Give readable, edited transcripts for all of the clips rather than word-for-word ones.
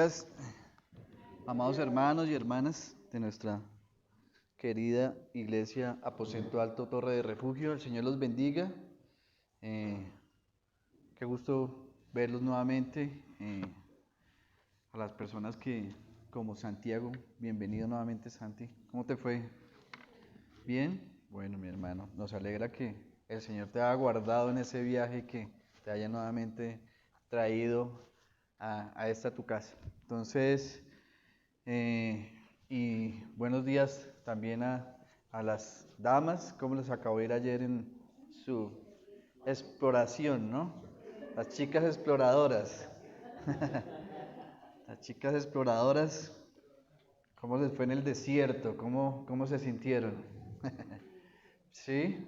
días, amados hermanos y hermanas de nuestra querida Iglesia Aposento Alto Torre de Refugio. El Señor los bendiga. Qué gusto verlos nuevamente. A las personas que, como Santiago, bienvenido nuevamente, Santi. ¿Cómo te fue? ¿Bien? Bueno, mi hermano, nos alegra que el Señor te haya guardado en ese viaje y que te haya nuevamente traído a esta tu casa. Entonces, y buenos días también a las damas, como les acabo de ir ayer en su exploración, ¿no? Las chicas exploradoras. Las chicas exploradoras, ¿cómo les fue en el desierto? ¿Cómo se sintieron? ¿Sí?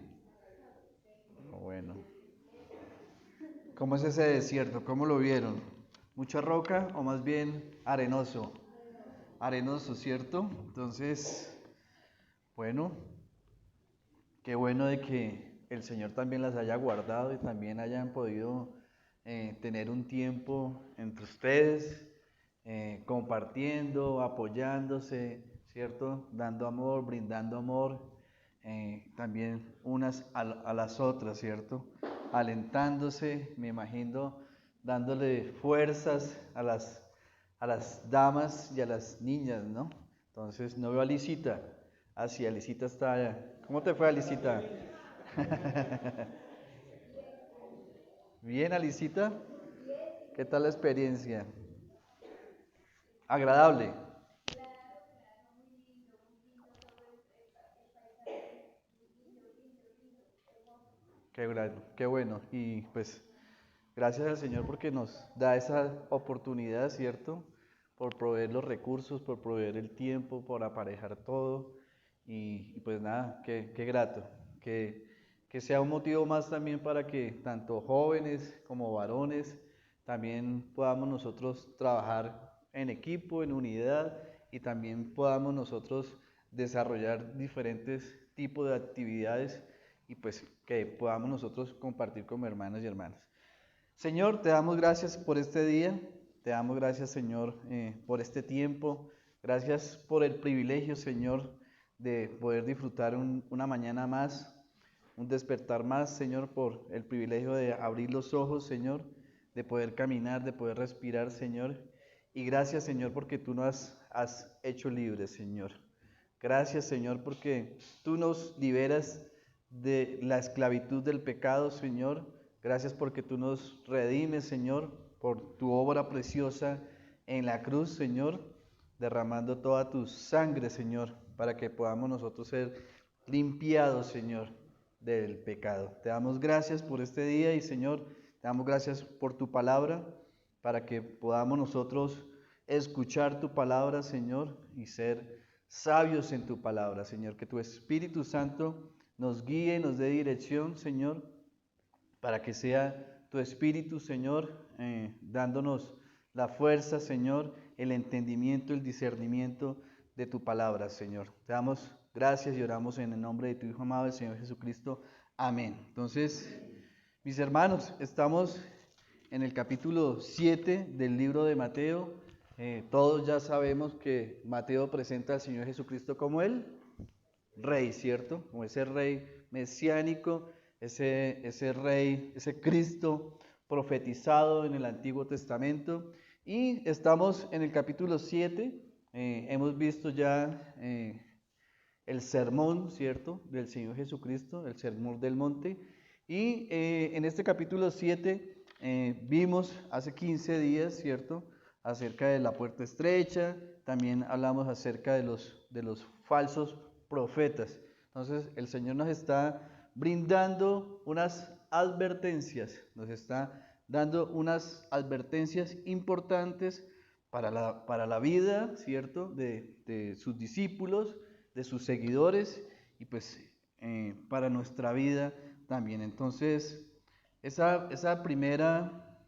Bueno. ¿Cómo es ese desierto? ¿Cómo lo vieron? ¿Mucha roca o más bien arenoso? Arenoso, ¿cierto? Entonces, bueno, qué bueno de que el Señor también las haya guardado y también hayan podido tener un tiempo entre ustedes, compartiendo, apoyándose, ¿cierto? Dando amor, brindando amor, también unas a las otras, ¿cierto? Alentándose, me imagino, dándole fuerzas a las damas y a las niñas, ¿no? Entonces, no veo a Lisita. Ah, sí, Alicita está allá. ¿Cómo te fue, Alicita? Bien, Alicita. ¿Qué tal la experiencia? Agradable. Qué bueno. Y pues gracias al Señor porque nos da esa oportunidad, ¿cierto? Por proveer los recursos, por proveer el tiempo, por aparejar todo. Y pues nada, qué grato. Que sea un motivo más también para que tanto jóvenes como varones también podamos nosotros trabajar en equipo, en unidad y también podamos nosotros desarrollar diferentes tipos de actividades y pues que podamos nosotros compartir como hermanos y hermanas. Señor, te damos gracias por este día, te damos gracias, Señor, por este tiempo, gracias por el privilegio, Señor, de poder disfrutar una mañana más, un despertar más, Señor, por el privilegio de abrir los ojos, Señor, de poder caminar, de poder respirar, Señor. Y gracias, Señor, porque tú nos has hecho libres, Señor. Gracias, Señor, porque tú nos liberas de la esclavitud del pecado, Señor. Gracias porque tú nos redimes, Señor, por tu obra preciosa en la cruz, Señor, derramando toda tu sangre, Señor, para que podamos nosotros ser limpiados, Señor, del pecado. Te damos gracias por este día y, Señor, te damos gracias por tu palabra, para que podamos nosotros escuchar tu palabra, Señor, y ser sabios en tu palabra, Señor. Que tu Espíritu Santo nos guíe y nos dé dirección, Señor, para que sea tu Espíritu, Señor, dándonos la fuerza, Señor, el entendimiento, el discernimiento de tu palabra, Señor. Te damos gracias y oramos en el nombre de tu Hijo amado, el Señor Jesucristo. Amén. Entonces, mis hermanos, estamos en el capítulo 7 del libro de Mateo. Todos ya sabemos que Mateo presenta al Señor Jesucristo como el Rey, ¿cierto? Como ese Rey mesiánico, ese Rey, ese Cristo profetizado en el Antiguo Testamento. Y estamos en el capítulo 7. Hemos visto ya el sermón, ¿cierto? Del Señor Jesucristo, el sermón del monte. Y en este capítulo 7 vimos hace 15 días, ¿cierto? Acerca de la puerta estrecha, también hablamos acerca de los falsos profetas. Entonces el Señor nos está brindando unas advertencias, nos está dando unas advertencias importantes para la vida, ¿cierto? De sus discípulos, de sus seguidores y pues para nuestra vida también. Entonces, esa primera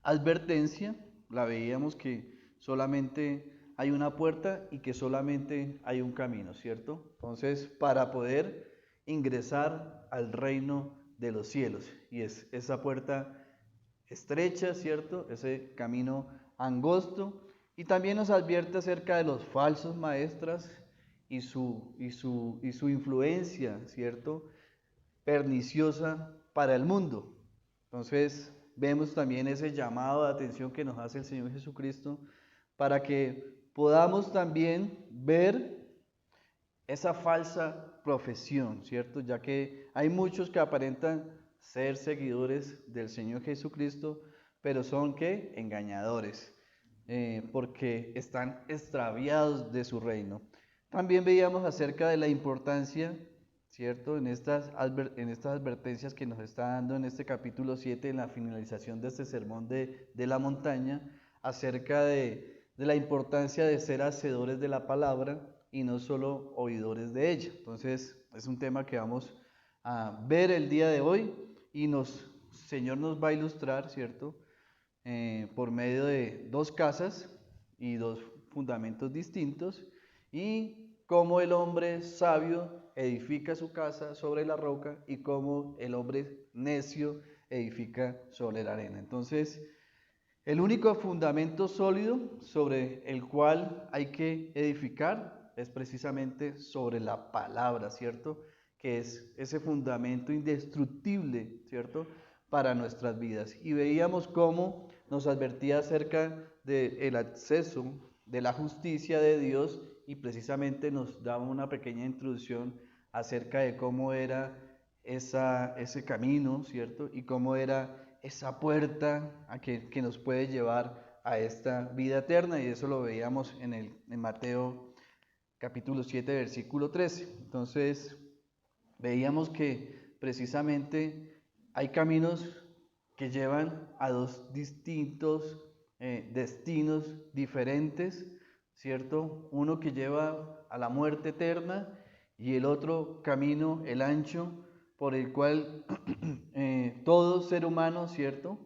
advertencia la veíamos que solamente hay una puerta y que solamente hay un camino, ¿cierto? Entonces, para poder ingresar al reino de los cielos, y es esa puerta estrecha, ¿cierto? Ese camino angosto, y también nos advierte acerca de los falsos maestros y su influencia, ¿cierto? Perniciosa para el mundo. Entonces, vemos también ese llamado de atención que nos hace el Señor Jesucristo para que podamos también ver esa falsa profesión, ¿cierto? Ya que hay muchos que aparentan ser seguidores del Señor Jesucristo, pero son ¿qué? Engañadores, porque están extraviados de su reino. También veíamos acerca de la importancia, ¿cierto? En estas advertencias que nos está dando en este capítulo 7, en la finalización de este sermón de la montaña, acerca de la importancia de ser hacedores de la palabra y no solo oidores de ella. Entonces, es un tema que vamos a ver el día de hoy y el Señor nos va a ilustrar, ¿cierto? Por medio de dos casas y dos fundamentos distintos, y cómo el hombre sabio edifica su casa sobre la roca y cómo el hombre necio edifica sobre la arena. Entonces, el único fundamento sólido sobre el cual hay que edificar es precisamente sobre la palabra, ¿cierto? Que es ese fundamento indestructible, ¿cierto? Para nuestras vidas. Y veíamos cómo nos advertía acerca del acceso de la justicia de Dios y precisamente nos daba una pequeña introducción acerca de cómo era ese camino, ¿cierto? Y cómo era esa puerta que nos puede llevar a esta vida eterna, y eso lo veíamos en Mateo capítulo 7, versículo 13. Entonces, veíamos que precisamente hay caminos que llevan a dos distintos destinos diferentes, ¿cierto? Uno que lleva a la muerte eterna y el otro camino, el ancho, por el cual todo ser humano, ¿cierto?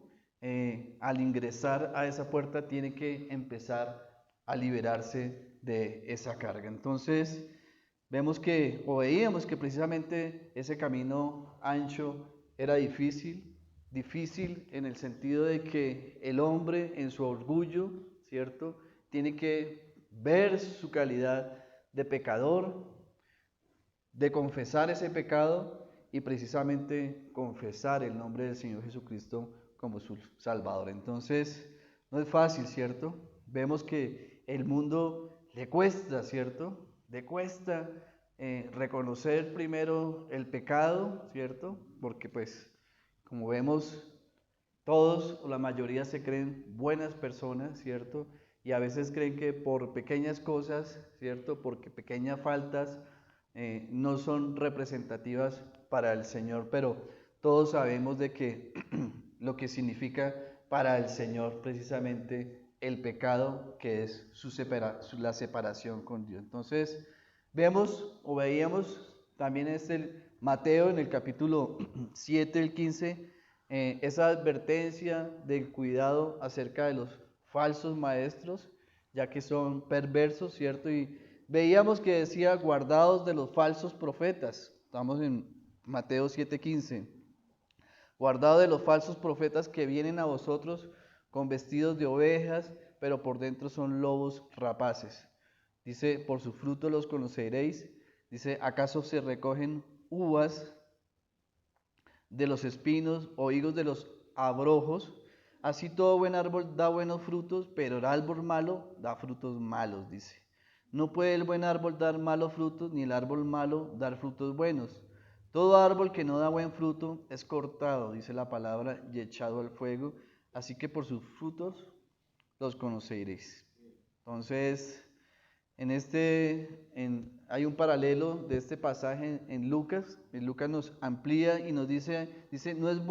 Al ingresar a esa puerta tiene que empezar a liberarse de esa carga. Entonces, veíamos que precisamente ese camino ancho era difícil en el sentido de que el hombre en su orgullo, ¿cierto? Tiene que ver su calidad de pecador, de confesar ese pecado y precisamente confesar el nombre del Señor Jesucristo como su Salvador. Entonces, no es fácil, ¿cierto? Vemos que el mundo le cuesta, ¿cierto? Le cuesta reconocer primero el pecado, ¿cierto? Porque pues, como vemos, todos o la mayoría se creen buenas personas, ¿cierto? Y a veces creen que por pequeñas cosas, ¿cierto? Porque pequeñas faltas no son representativas para el Señor, pero todos sabemos de que lo que significa para el Señor precisamente el pecado, que es la separación con Dios. Entonces, veíamos también Mateo en el capítulo 7, el 15, esa advertencia del cuidado acerca de los falsos maestros, ya que son perversos, ¿cierto? Y veíamos que decía, guardados de los falsos profetas. Estamos en Mateo 7:15. Guardados de los falsos profetas que vienen a vosotros con vestidos de ovejas, pero por dentro son lobos rapaces. Dice, por sus frutos los conoceréis. Dice, ¿acaso se recogen uvas de los espinos o higos de los abrojos? Así todo buen árbol da buenos frutos, pero el árbol malo da frutos malos, dice. No puede el buen árbol dar malos frutos, ni el árbol malo dar frutos buenos. Todo árbol que no da buen fruto es cortado, dice la palabra, y echado al fuego. Así que por sus frutos los conoceréis. Entonces, hay un paralelo de este pasaje en Lucas. En Lucas nos amplía y nos dice, no es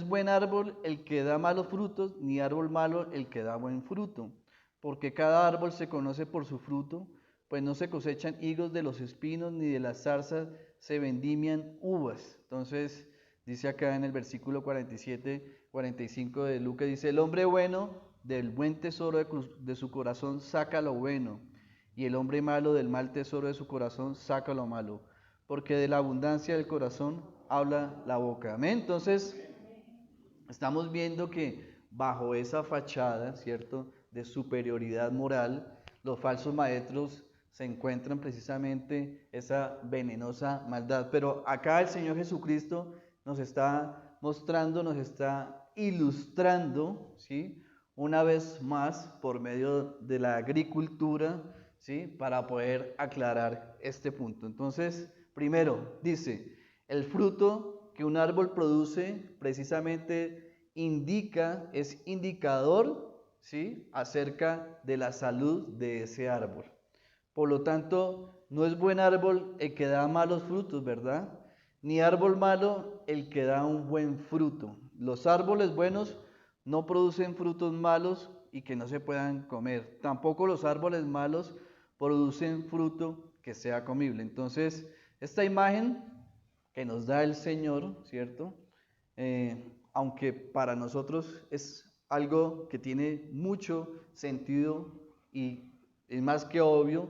buen árbol el que da malos frutos, ni árbol malo el que da buen fruto, porque cada árbol se conoce por su fruto, pues no se cosechan higos de los espinos, ni de las zarzas se vendimian uvas. Entonces, dice acá en el versículo 47, 45 de Lucas, dice, el hombre bueno del buen tesoro de su corazón saca lo bueno, y el hombre malo del mal tesoro de su corazón saca lo malo, porque de la abundancia del corazón habla la boca. Amén. Entonces, estamos viendo que bajo esa fachada, ¿cierto?, de superioridad moral, los falsos maestros se encuentran precisamente esa venenosa maldad. Pero acá el Señor Jesucristo nos está mostrando, nos está ilustrando, ¿sí?, una vez más por medio de la agricultura, ¿sí?, para poder aclarar este punto. Entonces, primero, dice, el fruto que un árbol produce precisamente es indicador, ¿sí?, acerca de la salud de ese árbol. Por lo tanto, no es buen árbol el que da malos frutos, ¿verdad? Ni árbol malo el que da un buen fruto. Los árboles buenos no producen frutos malos y que no se puedan comer. Tampoco los árboles malos producen fruto que sea comible. Entonces, esta imagen que nos da el Señor, ¿cierto? Aunque para nosotros es algo que tiene mucho sentido y es más que obvio,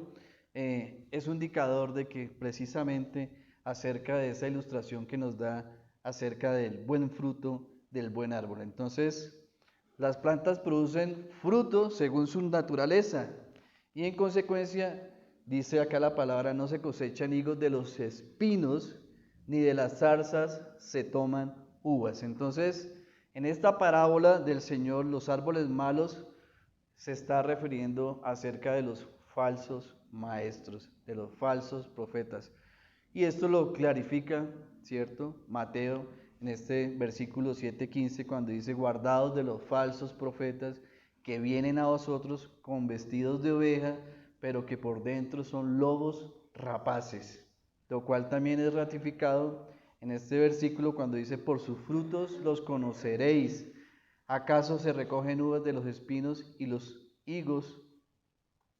es un indicador de que precisamente acerca de esa ilustración que nos da acerca del buen fruto del buen árbol. Entonces, las plantas producen fruto según su naturaleza y en consecuencia, dice acá la palabra, no se cosechan higos de los espinos, ni de las zarzas se toman uvas. Entonces, en esta parábola del Señor, los árboles malos se está refiriendo acerca de los falsos maestros, de los falsos profetas. Y esto lo clarifica, ¿cierto?, Mateo en este versículo 7:15 cuando dice, guardaos de los falsos profetas que vienen a vosotros con vestidos de oveja, pero que por dentro son lobos rapaces. Lo cual también es ratificado en este versículo cuando dice, por sus frutos los conoceréis. ¿Acaso se recogen uvas de los espinos y los higos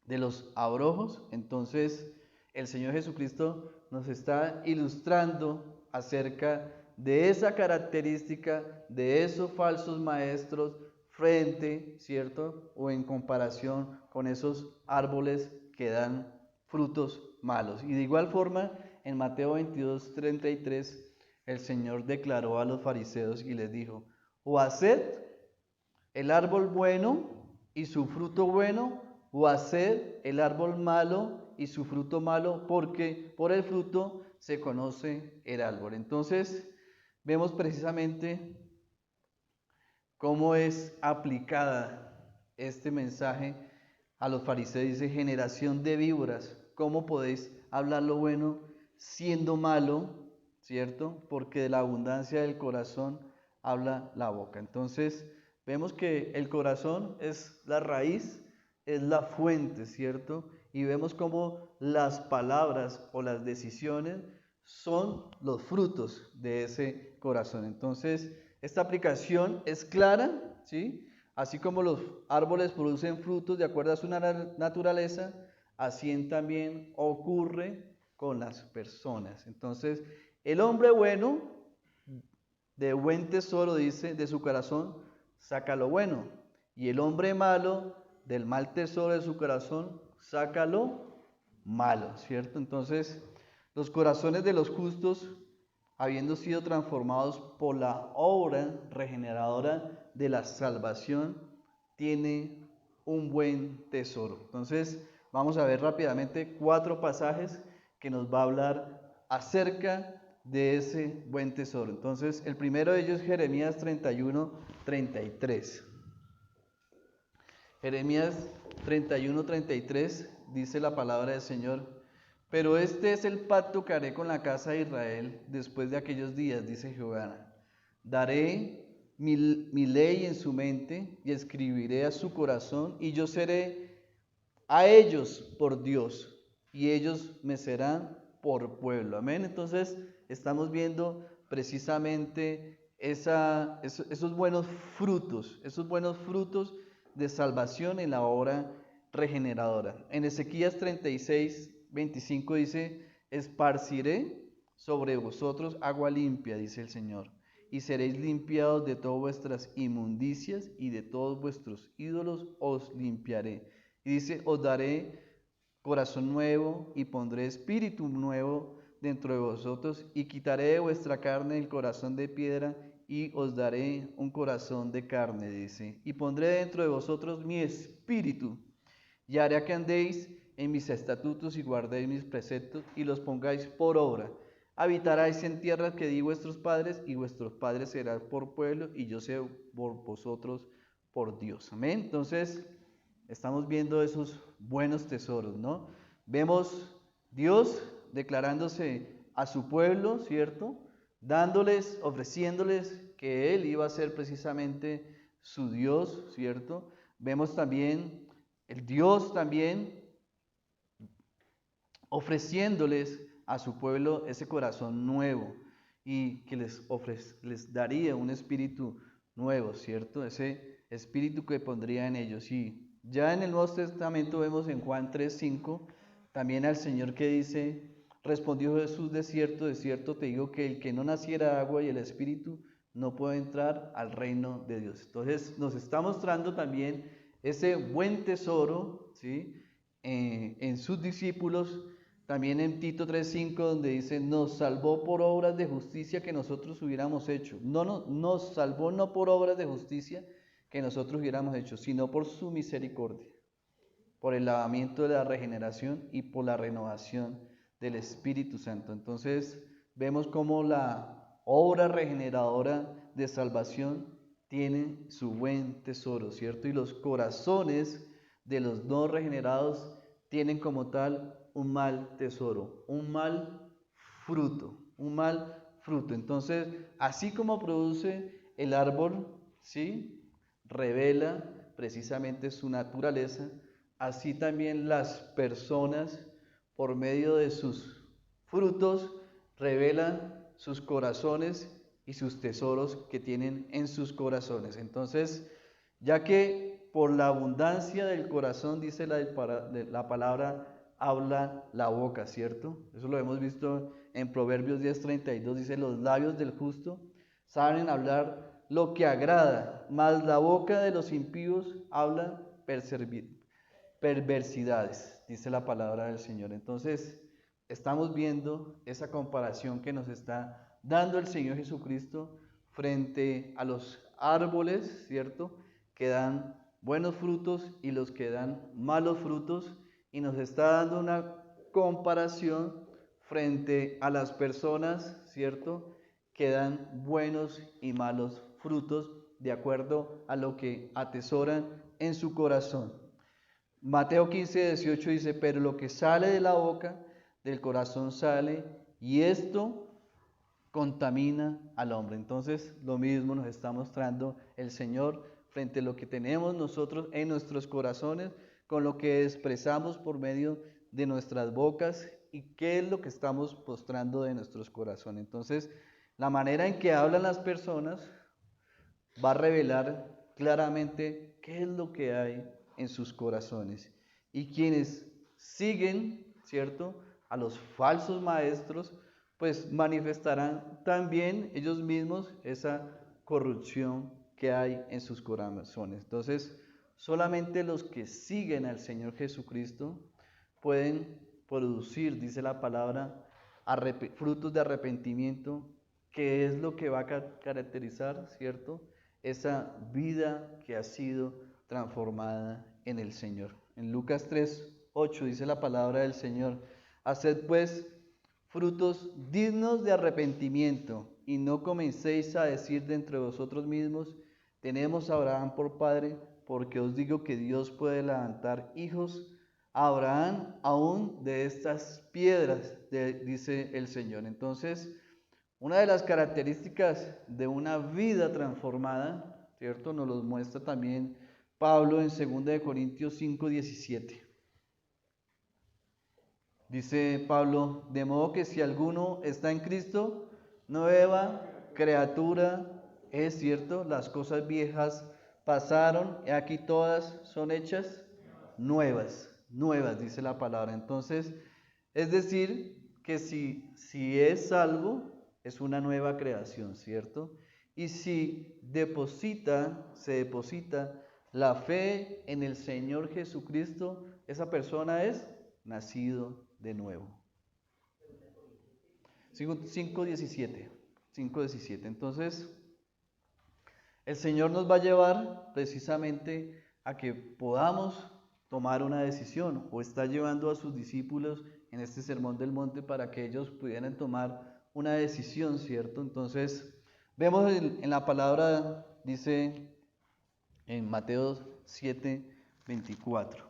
de los abrojos? Entonces, el Señor Jesucristo nos está ilustrando acerca de esa característica de esos falsos maestros frente, ¿cierto?, o en comparación con esos árboles que dan frutos malos. Y de igual forma, en Mateo 22:33, el Señor declaró a los fariseos y les dijo, o haced el árbol bueno y su fruto bueno, o haced el árbol malo y su fruto malo, porque por el fruto se conoce el árbol. Entonces, vemos precisamente cómo es aplicada este mensaje a los fariseos. Dice, generación de víboras, ¿cómo podéis hablar lo bueno siendo malo? ¿Cierto? Porque de la abundancia del corazón habla la boca. Entonces, vemos que el corazón es la raíz, es la fuente, ¿cierto? Y vemos cómo las palabras o las decisiones son los frutos de ese corazón. Entonces, esta aplicación es clara, ¿sí? Así como los árboles producen frutos de acuerdo a su naturaleza, así también ocurre con las personas. Entonces, el hombre bueno, de buen tesoro, dice, de su corazón, saca lo bueno. Y el hombre malo, del mal tesoro de su corazón, saca lo malo, ¿cierto? Entonces, los corazones de los justos, habiendo sido transformados por la obra regeneradora de la salvación, tiene un buen tesoro. Entonces, vamos a ver rápidamente 4 pasajes que nos va a hablar acerca de ese buen tesoro. Entonces, el primero de ellos es Jeremías 31:33. Jeremías 31:33 dice la palabra del Señor, pero este es el pacto que haré con la casa de Israel después de aquellos días, dice Jehová. Daré mi ley en su mente y escribiré a su corazón, y yo seré a ellos por Dios, y ellos me serán por pueblo. Amén. Entonces, estamos viendo precisamente esos buenos frutos de salvación en la obra regeneradora. En Ezequías 36:25 dice, esparciré sobre vosotros agua limpia, dice el Señor, y seréis limpiados de todas vuestras inmundicias y de todos vuestros ídolos os limpiaré. Y dice, os daré corazón nuevo y pondré espíritu nuevo dentro de vosotros y quitaré de vuestra carne el corazón de piedra y os daré un corazón de carne, dice, y pondré dentro de vosotros mi espíritu, y haré que andéis en mis estatutos y guardéis mis preceptos y los pongáis por obra. Habitaréis en tierras que di vuestros padres, y vuestros padres serán por pueblo, y yo sé por vosotros por Dios. Amén. Entonces, estamos viendo esos buenos tesoros, ¿no? Vemos Dios declarándose a su pueblo, ¿cierto? Dándoles, ofreciéndoles que Él iba a ser precisamente su Dios, ¿cierto? Vemos también el Dios también ofreciéndoles a su pueblo ese corazón nuevo y que les daría un espíritu nuevo, ¿cierto? Ese espíritu que pondría en ellos. Y ya en el Nuevo Testamento vemos en Juan 3:5 también al Señor que dice, respondió Jesús, de cierto te digo que el que no naciera de agua y el espíritu no puede entrar al reino de Dios. Entonces nos está mostrando también ese buen tesoro, ¿sí? En sus discípulos. También en Tito 3:5 donde dice, nos salvó por obras de justicia que nosotros hubiéramos hecho. Nos salvó no por obras de justicia que nosotros hubiéramos hecho, sino por su misericordia, por el lavamiento de la regeneración y por la renovación del Espíritu Santo. Entonces vemos cómo la obra regeneradora de salvación tiene su buen tesoro, ¿cierto? Y los corazones de los no regenerados tienen como tal un mal tesoro, un mal fruto, un mal fruto. Entonces, así como produce el árbol, ¿sí? Revela precisamente su naturaleza, así también las personas, por medio de sus frutos, revelan sus corazones y sus tesoros que tienen en sus corazones. Entonces, ya que por la abundancia del corazón, dice la palabra, habla la boca, ¿cierto? Eso lo hemos visto en Proverbios 10:32, dice, los labios del justo saben hablar lo que agrada, mas la boca de los impíos habla perversidades, dice la palabra del Señor. Entonces, estamos viendo esa comparación que nos está dando el Señor Jesucristo frente a los árboles, ¿cierto? Que dan buenos frutos y los que dan malos frutos, y nos está dando una comparación frente a las personas, ¿cierto? Que dan buenos y malos frutos de acuerdo a lo que atesoran en su corazón. Mateo 15:18 dice, pero lo que sale de la boca, del corazón sale, y esto contamina al hombre. Entonces, lo mismo nos está mostrando el Señor frente a lo que tenemos nosotros en nuestros corazones, con lo que expresamos por medio de nuestras bocas y qué es lo que estamos postrando de nuestros corazones. Entonces, la manera en que hablan las personas va a revelar claramente qué es lo que hay en sus corazones. Y quienes siguen, ¿cierto?, a los falsos maestros, pues manifestarán también ellos mismos esa corrupción que hay en sus corazones. Entonces, solamente los que siguen al Señor Jesucristo pueden producir, dice la palabra, frutos de arrepentimiento, que es lo que va a caracterizar, ¿cierto?, esa vida que ha sido transformada en el Señor. En Lucas 3:8 dice la palabra del Señor, haced pues frutos dignos de arrepentimiento y no comencéis a decir de entre vosotros mismos, tenemos a Abraham por padre, porque os digo que Dios puede levantar hijos a Abraham aún de estas piedras, dice el Señor. Entonces, una de las características de una vida transformada, ¿cierto? Nos lo muestra también Pablo en 2 Corintios 5:17. Dice Pablo, de modo que si alguno está en Cristo, nueva criatura es, ¿cierto? Las cosas viejas pasaron y aquí todas son hechas nuevas, dice la palabra. Entonces, es decir, que si es salvo, es una nueva creación, ¿cierto? Y si se deposita la fe en el Señor Jesucristo, esa persona es nacido de nuevo. 5:17. Entonces, El Señor nos va a llevar precisamente a que podamos tomar una decisión, o está llevando a sus discípulos en este sermón del monte para que ellos pudieran tomar una decisión, ¿cierto? Entonces, vemos en la palabra, dice en Mateo 7:24,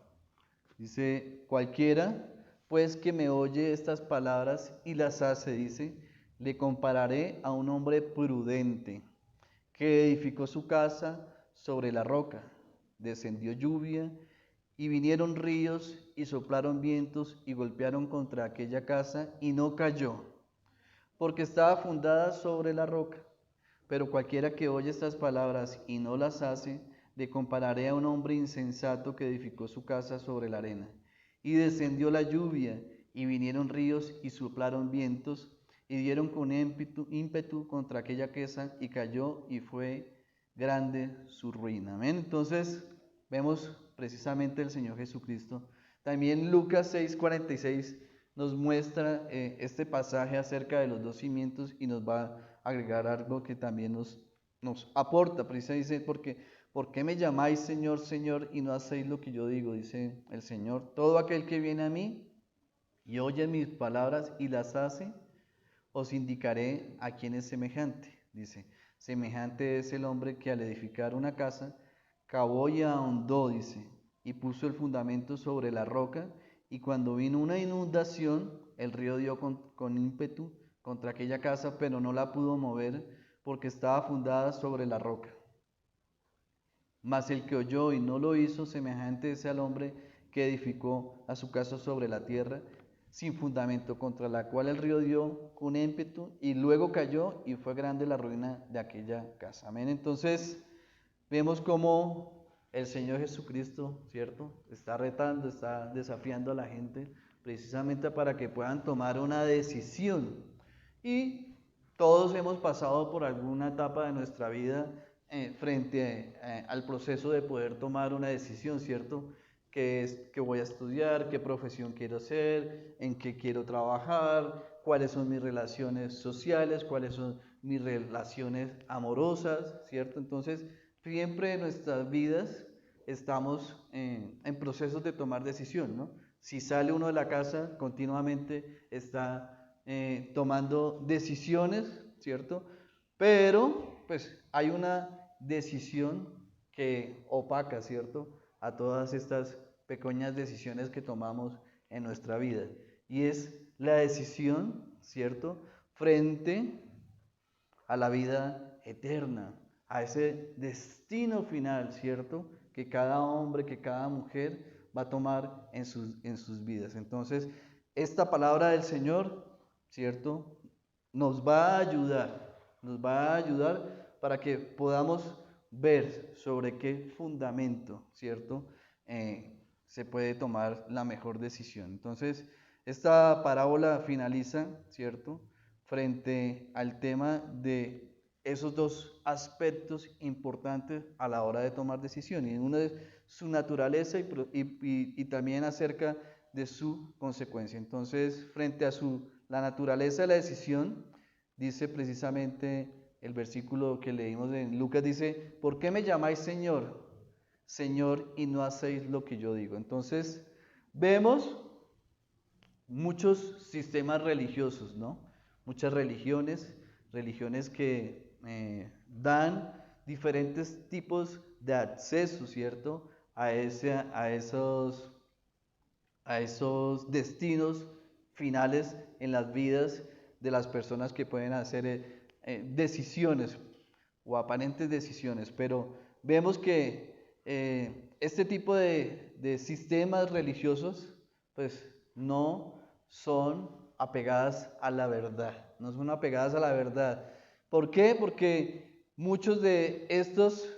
dice, cualquiera pues que me oye estas palabras y las hace, dice, le compararé a un hombre prudente que edificó su casa sobre la roca. Descendió lluvia y vinieron ríos y soplaron vientos y golpearon contra aquella casa y no cayó, porque estaba fundada sobre la roca. Pero cualquiera que oye estas palabras y no las hace, le compararé a un hombre insensato que edificó su casa sobre la arena. Y descendió la lluvia, y vinieron ríos y soplaron vientos, y dieron con ímpetu contra aquella casa, y cayó, y fue grande su ruina. Amén. Entonces, vemos precisamente el Señor Jesucristo. También Lucas 6:46 nos muestra este pasaje acerca de los dos cimientos y nos va a agregar algo que también nos aporta. Precisamente dice, ¿por qué me llamáis Señor, Señor y no hacéis lo que yo digo? Dice el Señor, todo aquel que viene a mí y oye mis palabras y las hace, os indicaré a quién es semejante. Dice, semejante es el hombre que al edificar una casa, cavó y ahondó, dice, y puso el fundamento sobre la roca, y cuando vino una inundación, el río dio con ímpetu contra aquella casa, pero no la pudo mover, porque estaba fundada sobre la roca. Mas el que oyó y no lo hizo, semejante es al hombre que edificó a su casa sobre la tierra, sin fundamento, contra la cual el río dio con ímpetu y luego cayó, y fue grande la ruina de aquella casa. Amén. Entonces, vemos cómo el Señor Jesucristo, ¿cierto?, está retando, está desafiando a la gente precisamente para que puedan tomar una decisión. Y todos hemos pasado por alguna etapa de nuestra vida frente al proceso de poder tomar una decisión, ¿cierto? ¿Qué es que voy a estudiar? ¿Qué profesión quiero hacer? ¿En qué quiero trabajar? ¿Cuáles son mis relaciones sociales? ¿Cuáles son mis relaciones amorosas? ¿Cierto? Entonces, siempre en nuestras vidas estamos en procesos de tomar decisión, ¿no? Si sale uno de la casa, continuamente está tomando decisiones, ¿cierto? Pero, pues, hay una decisión que opaca, ¿cierto?, a todas estas pequeñas decisiones que tomamos en nuestra vida. Y es la decisión, ¿cierto?, frente a la vida eterna, a ese destino final, ¿cierto?, que cada hombre, que cada mujer va a tomar en sus vidas. Entonces, esta palabra del Señor, ¿cierto?, nos va a ayudar para que podamos ver sobre qué fundamento, ¿cierto?, se puede tomar la mejor decisión. Entonces, esta parábola finaliza, ¿cierto?, frente al tema de esos dos aspectos importantes a la hora de tomar decisiones. Uno es su naturaleza y también acerca de su consecuencia. Entonces, frente a la naturaleza de la decisión, dice precisamente el versículo que leímos en Lucas, dice, ¿por qué me llamáis Señor, Señor, y no hacéis lo que yo digo? Entonces, vemos muchos sistemas religiosos, ¿no? Muchas religiones que dan diferentes tipos de acceso, ¿cierto?, a esos destinos finales en las vidas de las personas que pueden hacer decisiones o aparentes decisiones. Pero vemos que este tipo de sistemas religiosos pues no son apegadas a la verdad, no son apegadas a la verdad. ¿Por qué? Porque muchos de estos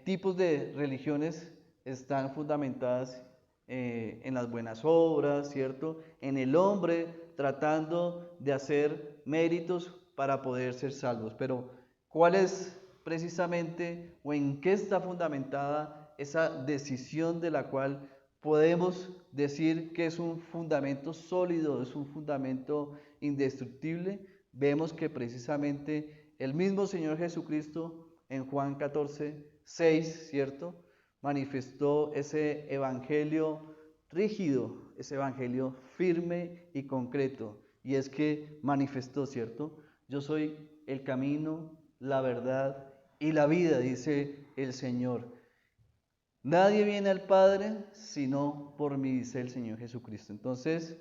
tipos de religiones están fundamentadas en las buenas obras, ¿cierto?, en el hombre tratando de hacer méritos para poder ser salvos. Pero, ¿cuál es precisamente o en qué está fundamentada esa decisión de la cual podemos decir que es un fundamento sólido, es un fundamento indestructible? Vemos que precisamente el mismo Señor Jesucristo en Juan 14:6, ¿cierto? Manifestó ese evangelio rígido, ese evangelio firme y concreto. Y es que manifestó, ¿cierto? Yo soy el camino, la verdad y la vida, dice el Señor. Nadie viene al Padre sino por mí, dice el Señor Jesucristo. Entonces,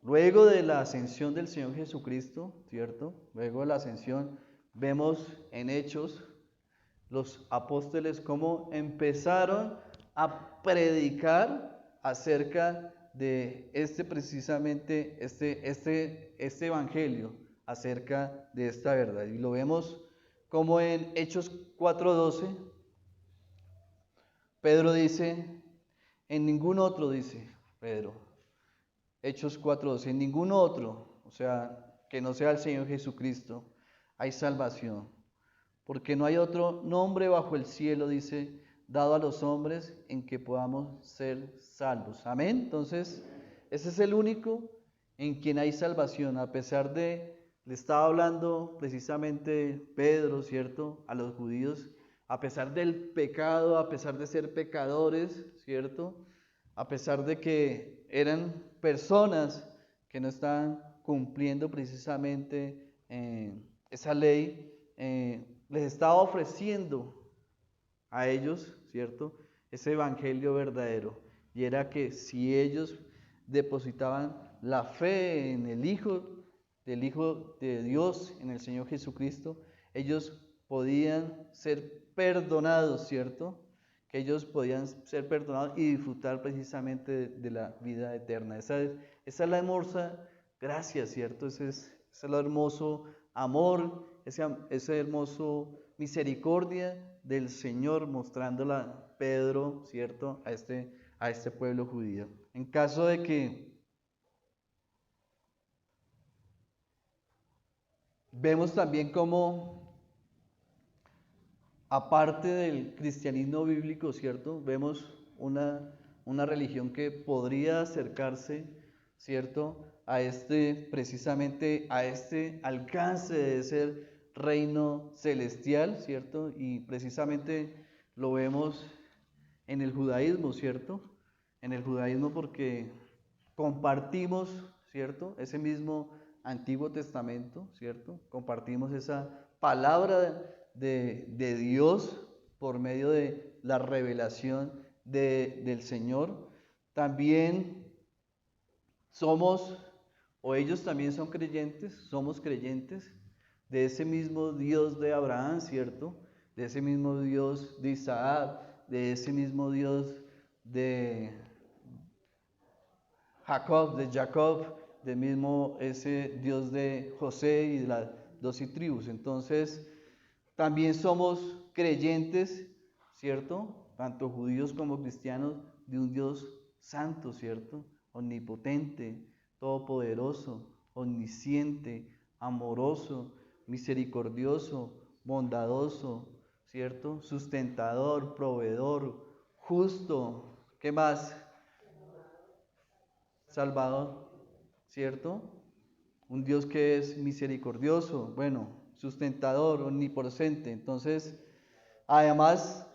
luego de la ascensión del Señor Jesucristo, ¿cierto? Luego de la ascensión, vemos en Hechos los apóstoles cómo empezaron a predicar acerca de precisamente este evangelio, acerca de esta verdad. Y lo vemos como en Hechos 4:12, Pedro dice, en ningún otro, dice Pedro, Hechos 4:12, en ningún otro, o sea, que no sea el Señor Jesucristo, hay salvación. Porque no hay otro nombre bajo el cielo, dice, dado a los hombres en que podamos ser salvos. Amén. Entonces, ese es el único en quien hay salvación, a pesar le estaba hablando precisamente Pedro, ¿cierto? A los judíos, a pesar del pecado, a pesar de ser pecadores, ¿cierto? A pesar de que eran personas que no estaban cumpliendo precisamente esa ley, les estaba ofreciendo a ellos, ¿cierto? Ese evangelio verdadero. Y era que si ellos depositaban la fe en el Hijo, del Hijo de Dios, en el Señor Jesucristo, ellos podían ser perdonados, ¿cierto? Que ellos podían ser perdonados y disfrutar precisamente de la vida eterna. Esa es la hermosa gracia, ¿cierto? Ese es el hermoso amor, ese hermoso misericordia del Señor mostrándola a Pedro, ¿cierto? A este pueblo judío. En caso de que vemos también cómo, aparte del cristianismo bíblico, ¿cierto? Vemos una religión que podría acercarse, ¿cierto? Precisamente a este alcance de ser reino celestial, ¿cierto? Y precisamente lo vemos en el judaísmo, ¿cierto? En el judaísmo porque compartimos, ¿cierto? Ese mismo Antiguo Testamento, ¿cierto? Compartimos esa palabra de Dios por medio de la revelación del Señor. También somos, o ellos también son creyentes, somos creyentes de ese mismo Dios de Abraham, ¿cierto? De ese mismo Dios de Isaac, de ese mismo Dios de Jacob, del mismo ese Dios de José y de las 12 tribus. Entonces, también somos creyentes, ¿cierto? Tanto judíos como cristianos, de un Dios santo, ¿cierto? Omnipotente, todopoderoso, omnisciente, amoroso, misericordioso, bondadoso, ¿cierto? Sustentador, proveedor, justo. ¿Qué más? Salvador, ¿cierto? Un Dios que es misericordioso, bueno, sustentador, omnipotente. Entonces, además,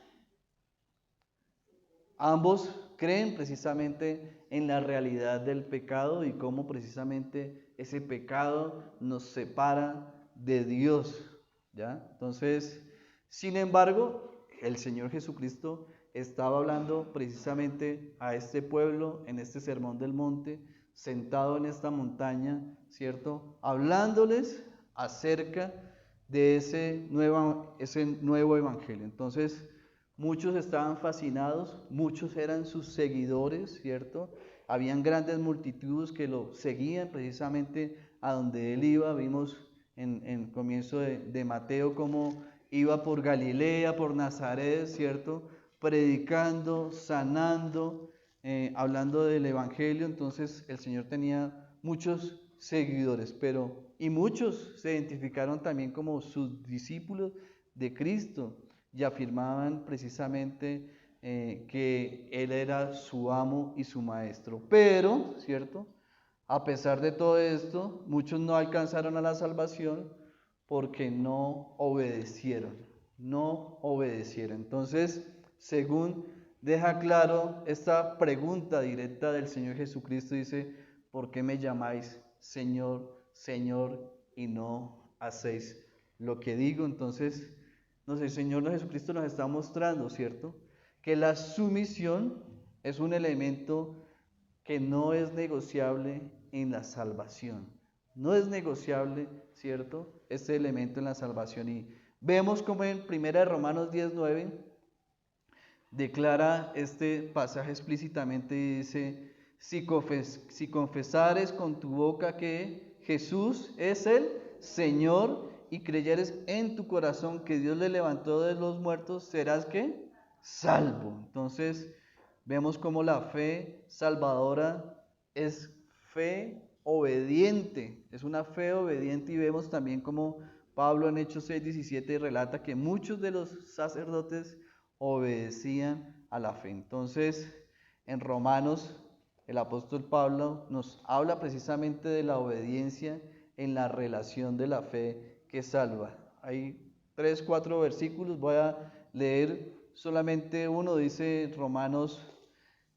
ambos creen precisamente en la realidad del pecado y cómo precisamente ese pecado nos separa de Dios, ¿ya? Entonces, sin embargo, el Señor Jesucristo estaba hablando precisamente a este pueblo en este sermón del monte, sentado en esta montaña, ¿cierto? Hablándoles acerca de ese nuevo evangelio. Entonces, muchos estaban fascinados, muchos eran sus seguidores, ¿cierto? Habían grandes multitudes que lo seguían precisamente a donde él iba. Vimos en el comienzo de Mateo cómo iba por Galilea, por Nazaret, ¿cierto? Predicando, sanando, hablando del evangelio. Entonces el Señor tenía muchos seguidores, y muchos se identificaron también como sus discípulos de Cristo y afirmaban precisamente que Él era su amo y su maestro. Pero, ¿cierto? A pesar de todo esto, muchos no alcanzaron a la salvación porque no obedecieron, no obedecieron. Entonces, según deja claro esta pregunta directa del Señor Jesucristo, dice, ¿por qué me llamáis Señor, Señor, y no hacéis lo que digo? Entonces, el Señor Jesucristo nos está mostrando, ¿cierto?, que la sumisión es un elemento que no es negociable en la salvación. No es negociable, ¿cierto?, este elemento en la salvación. Y vemos como en 1 Romanos 10:9 declara este pasaje explícitamente y dice, si confesares con tu boca que Jesús es el Señor y creyeres en tu corazón que Dios le levantó de los muertos, serás ¿qué? Salvo. Entonces, vemos como la fe salvadora es fe obediente, es una fe obediente, y vemos también como Pablo en Hechos 6:17 relata que muchos de los sacerdotes obedecían a la fe. Entonces, en Romanos, el apóstol Pablo nos habla precisamente de la obediencia en la relación de la fe que salva. Hay 3, 4 versículos, voy a leer solamente uno. Dice Romanos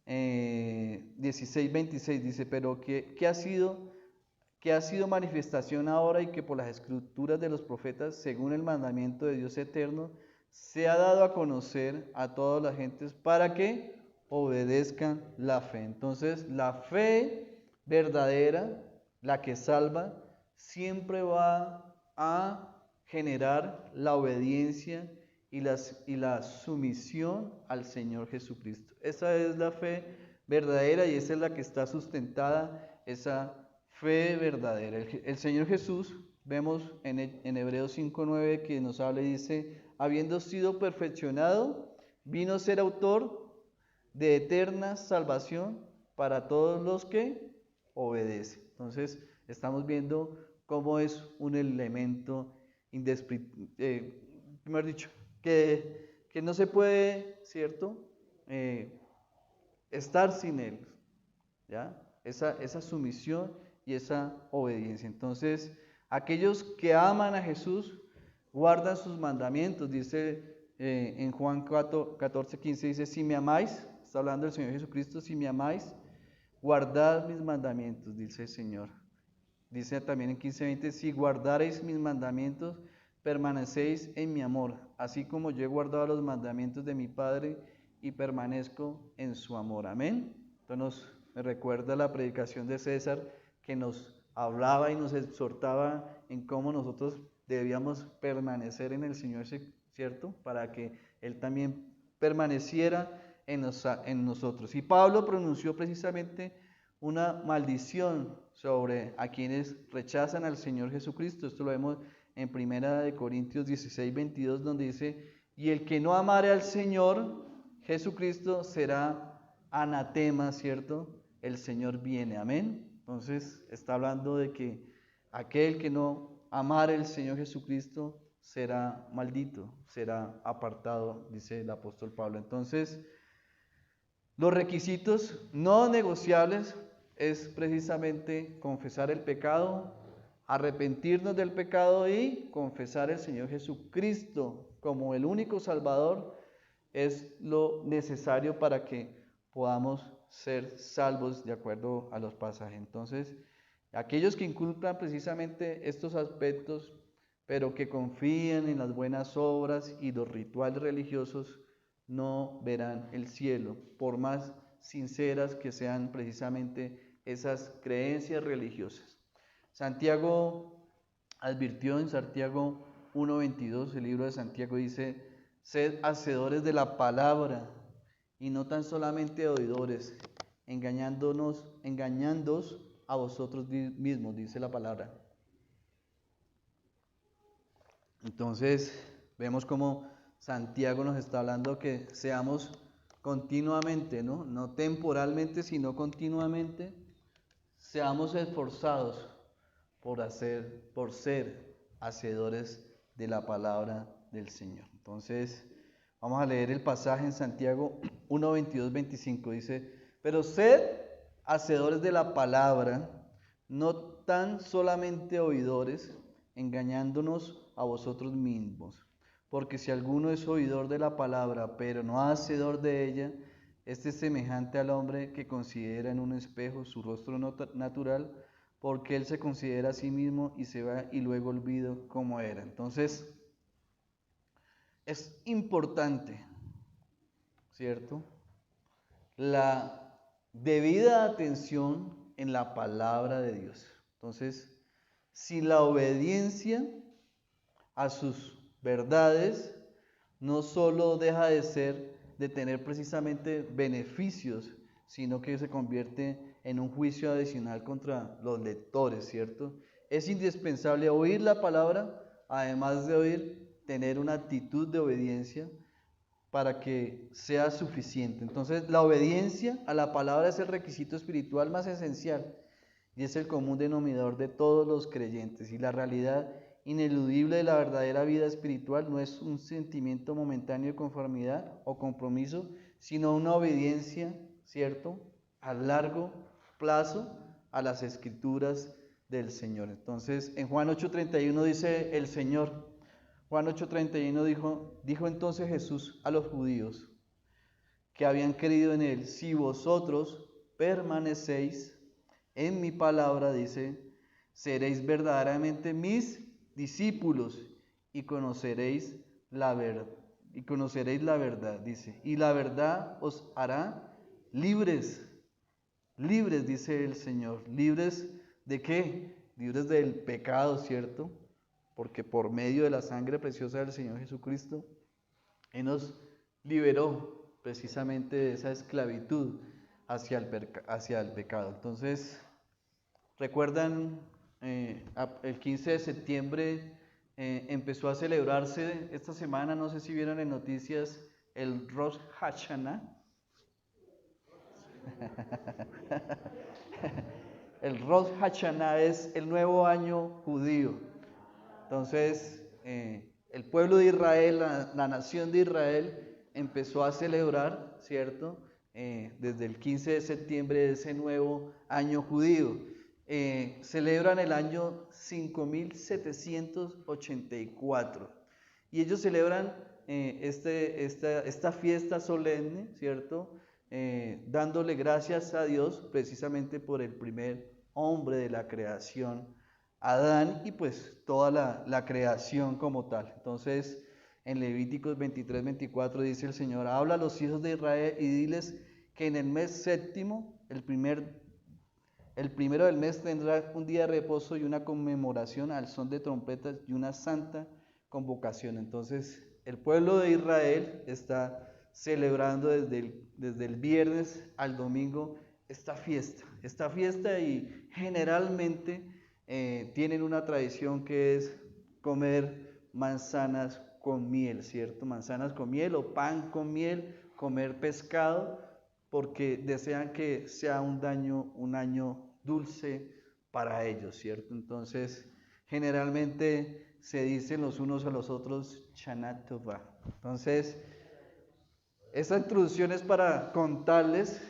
16:26, dice, pero ¿qué ha sido manifestación ahora y que por las escrituras de los profetas, según el mandamiento de Dios eterno, se ha dado a conocer a todas las gentes para que obedezcan la fe? Entonces, la fe verdadera, la que salva, siempre va a generar la obediencia y la sumisión al Señor Jesucristo. Esa es la fe verdadera y esa es la que está sustentada, esa fe verdadera. El Señor Jesús, vemos en Hebreos 5:9 que nos habla y dice, habiendo sido perfeccionado, vino a ser autor de eterna salvación para todos los que obedecen. Entonces, estamos viendo cómo es un elemento mejor dicho, que no se puede, ¿cierto?, estar sin él, ¿ya? Esa sumisión y esa obediencia. Entonces, aquellos que aman a Jesús guardan sus mandamientos. Dice en Juan 14:15, dice, si me amáis, está hablando el Señor Jesucristo, si me amáis, guardad mis mandamientos, dice el Señor. Dice también en 15:20, si guardareis mis mandamientos, permanecéis en mi amor, así como yo he guardado los mandamientos de mi Padre y permanezco en su amor. Amén. Entonces me recuerda la predicación de César, que nos hablaba y nos exhortaba en cómo nosotros debíamos permanecer en el Señor, ¿cierto?, para que Él también permaneciera en nosotros. Y Pablo pronunció precisamente una maldición sobre a quienes rechazan al Señor Jesucristo. Esto lo vemos en 1 Corintios 16:22, donde dice, y el que no amare al Señor Jesucristo será anatema, ¿cierto? El Señor viene, amén. Entonces está hablando de que aquel que no amare al Señor Jesucristo será maldito, será apartado, dice el apóstol Pablo. Entonces, los requisitos no negociables es precisamente confesar el pecado, arrepentirnos del pecado y confesar al Señor Jesucristo como el único Salvador. Es lo necesario para que podamos ser salvos de acuerdo a los pasajes. Entonces, aquellos que inculpan precisamente estos aspectos, pero que confían en las buenas obras y los rituales religiosos, no verán el cielo, por más sinceras que sean precisamente esas creencias religiosas. Santiago advirtió en Santiago 1:22, el libro de Santiago dice, sed hacedores de la palabra y no tan solamente oidores, engañándoos a vosotros mismos, dice la palabra. Entonces, vemos como Santiago nos está hablando que seamos continuamente, no temporalmente, sino continuamente, seamos esforzados por ser hacedores de la palabra del Señor. Entonces, vamos a leer el pasaje en Santiago 1:22-25, dice, pero sed hacedores de la palabra, no tan solamente oidores, engañándonos a vosotros mismos. Porque si alguno es oidor de la palabra, pero no hacedor de ella, este es semejante al hombre que considera en un espejo su rostro natural, porque él se considera a sí mismo y se va y luego olvida cómo era. Entonces, es importante, ¿cierto? La debida atención en la palabra de Dios. Entonces, si la obediencia a sus verdades no solo deja de tener precisamente beneficios, sino que se convierte en un juicio adicional contra los lectores, ¿cierto? Es indispensable oír la palabra, además de oír, tener una actitud de obediencia para que sea suficiente. Entonces, la obediencia a la palabra es el requisito espiritual más esencial y es el común denominador de todos los creyentes. Y la realidad ineludible de la verdadera vida espiritual no es un sentimiento momentáneo de conformidad o compromiso, sino una obediencia, ¿cierto?, a largo plazo a las escrituras del Señor. Entonces, en Juan 8:31 dice el Señor, Juan 8:31 dijo entonces Jesús a los judíos que habían creído en él: si vosotros permanecéis en mi palabra, dice, seréis verdaderamente mis discípulos y conoceréis la verdad. Y conoceréis la verdad, dice, y la verdad os hará libres. Libres, dice el Señor. ¿Libres de qué? Libres del pecado, ¿cierto? Porque por medio de la sangre preciosa del Señor Jesucristo, Él nos liberó precisamente de esa esclavitud hacia el pecado. Entonces, recuerdan, el 15 de septiembre empezó a celebrarse esta semana, no sé si vieron en noticias, el Rosh Hashanah. El Rosh Hashanah es el nuevo año judío. Entonces, el pueblo de Israel, la nación de Israel, empezó a celebrar, ¿cierto? Desde el 15 de septiembre de ese nuevo año judío. Celebran el año 5784. Y ellos celebran esta fiesta solemne, ¿cierto? Dándole gracias a Dios precisamente por el primer hombre de la creación, Adán, y pues toda la creación como tal. Entonces, en Levíticos 23-24 dice el Señor: habla a los hijos de Israel y diles que en el mes séptimo, el primero del mes, tendrá un día de reposo y una conmemoración al son de trompetas y una santa convocación. Entonces, el pueblo de Israel está celebrando desde el viernes al domingo esta fiesta, y generalmente tienen una tradición que es comer manzanas con miel, ¿cierto? Manzanas con miel o pan con miel, comer pescado, porque desean que sea un año dulce para ellos, ¿cierto? Entonces, generalmente se dicen los unos a los otros Shana Tova. Entonces, esta introducción es para contarles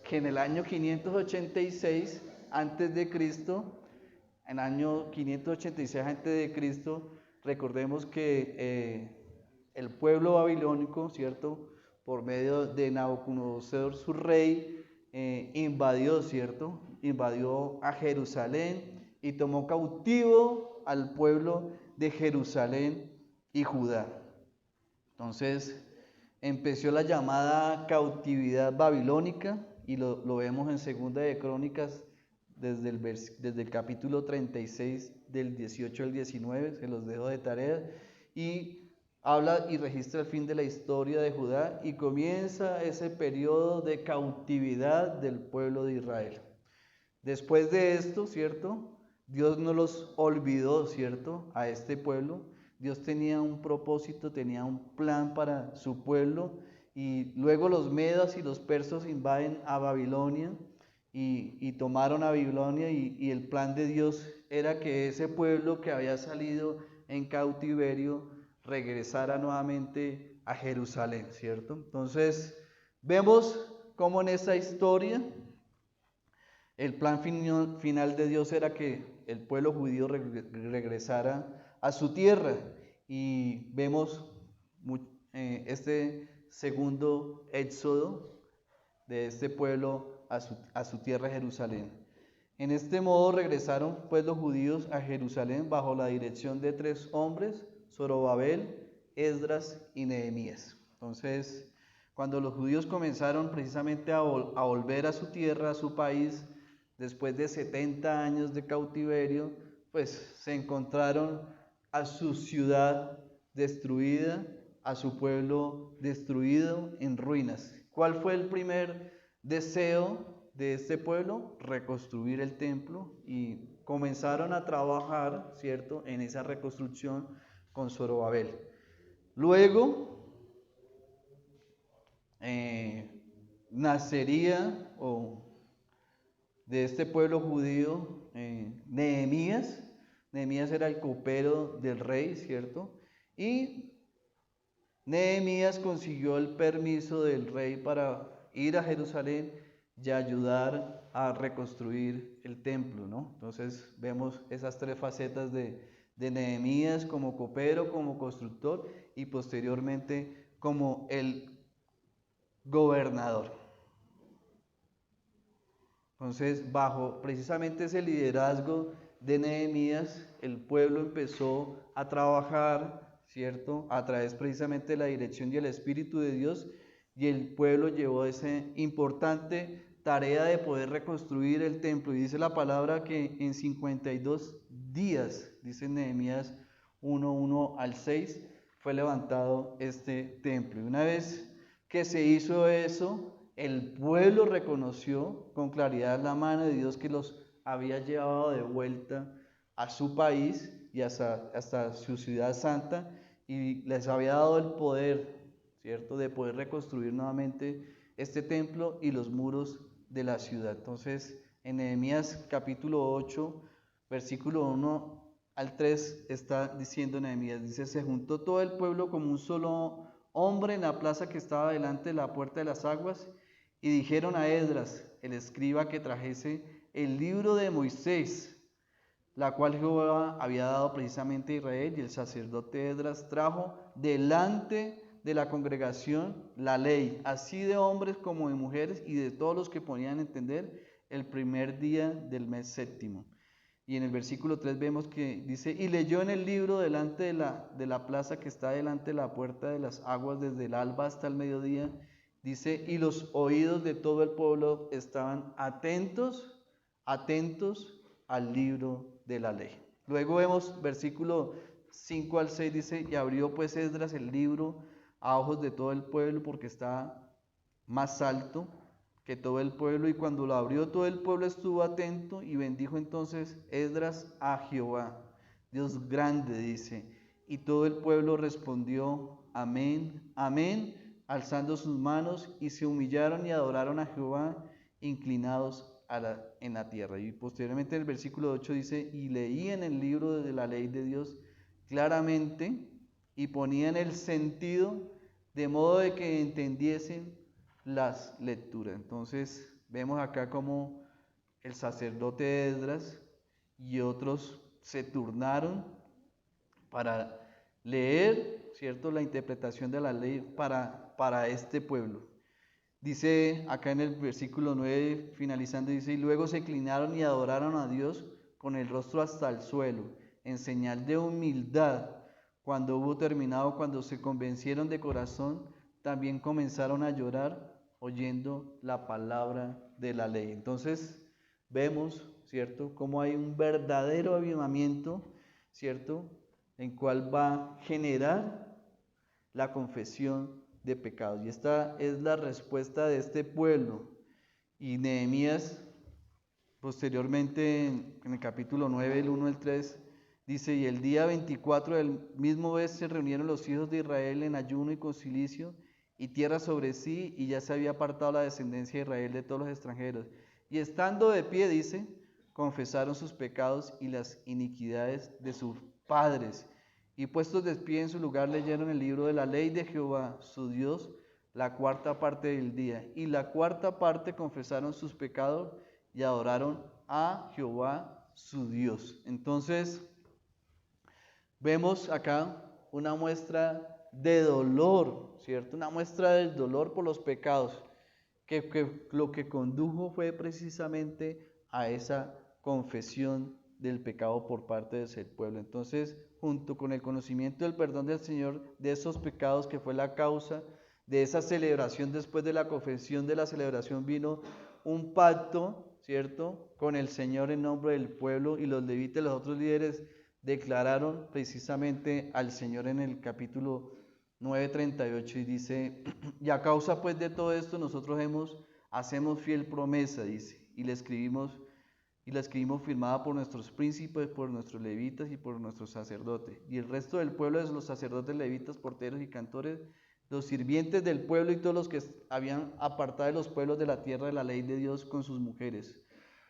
que en el año 586 antes de Cristo, en el año 586 antes de Cristo, recordemos que el pueblo babilónico, ¿cierto?, por medio de Nabucodonosor, su rey, invadió, ¿cierto?, invadió a Jerusalén y tomó cautivo al pueblo de Jerusalén y Judá. Entonces, empezó la llamada cautividad babilónica, y lo vemos en Segunda de Crónicas desde el capítulo 36 del 18 al 19, se los dejo de tarea, y habla y registra el fin de la historia de Judá y comienza ese periodo de cautividad del pueblo de Israel. Después de esto, ¿cierto?, Dios no los olvidó, ¿cierto?, a este pueblo. Dios tenía un propósito, tenía un plan para su pueblo, y luego los medas y los persas invaden a Babilonia y tomaron a Babilonia, y el plan de Dios era que ese pueblo que había salido en cautiverio regresara nuevamente a Jerusalén, ¿cierto? Entonces, vemos cómo en esa historia el plan final de Dios era que el pueblo judío regresara a su tierra. Y vemos este segundo éxodo de este pueblo a su tierra Jerusalén. En este modo regresaron pues los judíos a Jerusalén bajo la dirección de 3 hombres, Zorobabel, Esdras y Nehemías. Entonces, cuando los judíos comenzaron precisamente a volver a su tierra, a su país, después de 70 años de cautiverio, pues se encontraron a su ciudad destruida, a su pueblo destruido en ruinas. ¿Cuál fue el primer deseo de este pueblo? Reconstruir el templo, y comenzaron a trabajar, ¿cierto?, en esa reconstrucción con Zorobabel. Luego nacería de este pueblo judío Nehemías. Nehemías era el copero del rey, ¿cierto? Y Nehemías consiguió el permiso del rey para ir a Jerusalén y ayudar a reconstruir el templo, ¿no? Entonces vemos esas 3 facetas de Nehemías como copero, como constructor y posteriormente como el gobernador. Entonces, bajo precisamente ese liderazgo de Nehemías, el pueblo empezó a trabajar, ¿cierto?, a través precisamente de la dirección y el Espíritu de Dios, y el pueblo llevó esa importante tarea de poder reconstruir el templo. Y dice la palabra que en 52 días, dice Nehemías 1:1 al 6, fue levantado este templo. Y una vez que se hizo eso, el pueblo reconoció con claridad la mano de Dios que los había llevado de vuelta a su país y hasta su ciudad santa, y les había dado el poder, ¿cierto?, de poder reconstruir nuevamente este templo y los muros de la ciudad. Entonces, en Nehemías capítulo 8, versículo 1 al 3, está diciendo Nehemías, dice: se juntó todo el pueblo como un solo hombre en la plaza que estaba delante de la puerta de las aguas, y dijeron a Esdras, el escriba, que trajese el libro de Moisés, la cual Jehová había dado precisamente a Israel. Y el sacerdote Esdras trajo delante de la congregación la ley, así de hombres como de mujeres, y de todos los que podían entender, el primer día del mes séptimo. Y en el versículo 3 vemos que dice: y leyó en el libro delante de la plaza que está delante de la puerta de las aguas desde el alba hasta el mediodía. Dice: y los oídos de todo el pueblo estaban atentos al libro de la ley. Luego vemos versículo 5 al 6, dice: y abrió pues Esdras el libro a ojos de todo el pueblo, porque estaba más alto que todo el pueblo, y cuando lo abrió todo el pueblo estuvo atento, y bendijo entonces Esdras a Jehová, Dios grande, dice, y todo el pueblo respondió: amén, amén, alzando sus manos, y se humillaron y adoraron a Jehová, inclinados en la tierra. Y posteriormente en el versículo 8 dice: y leían el libro de la ley de Dios claramente, y ponían el sentido, de modo de que entendiesen las lecturas. Entonces vemos acá como el sacerdote Esdras y otros se turnaron para leer, ¿cierto?, la interpretación de la ley para este pueblo. Dice acá en el versículo 9, finalizando, dice: y luego se inclinaron y adoraron a Dios con el rostro hasta el suelo, en señal de humildad. Cuando hubo terminado, cuando se convencieron de corazón, también comenzaron a llorar, oyendo la palabra de la ley. Entonces vemos, ¿cierto?, cómo hay un verdadero avivamiento, ¿cierto?, en cual va a generar la confesión de pecados. Y esta es la respuesta de este pueblo. Y Nehemías, posteriormente, en el capítulo 9, el 1 al 3, dice: y el día 24 del mismo mes se reunieron los hijos de Israel en ayuno y con cilicio y tierra sobre sí, y ya se había apartado la descendencia de Israel de todos los extranjeros. Y estando de pie, dice, confesaron sus pecados y las iniquidades de sus padres. Y puestos de pie en su lugar, leyeron el libro de la ley de Jehová, su Dios, la cuarta parte del día. Y la cuarta parte confesaron sus pecados y adoraron a Jehová, su Dios. Entonces, Vemos acá una muestra de dolor, ¿cierto? Una muestra del dolor por los pecados, que lo que condujo fue precisamente a esa confesión del pecado por parte del pueblo. Entonces, junto con el conocimiento del perdón del Señor de esos pecados, que fue la causa de esa celebración, después de la confesión de la celebración vino un pacto, ¿cierto?, con el Señor en nombre del pueblo, y los levitas, los otros líderes, declararon precisamente al Señor en el capítulo 9:38, y dice: y a causa pues de todo esto nosotros hacemos fiel promesa, dice, y la escribimos firmada por nuestros príncipes, por nuestros levitas y por nuestros sacerdotes, y el resto del pueblo, de los sacerdotes, levitas, porteros y cantores, los sirvientes del pueblo y todos los que habían apartado de los pueblos de la tierra de la ley de Dios, con sus mujeres,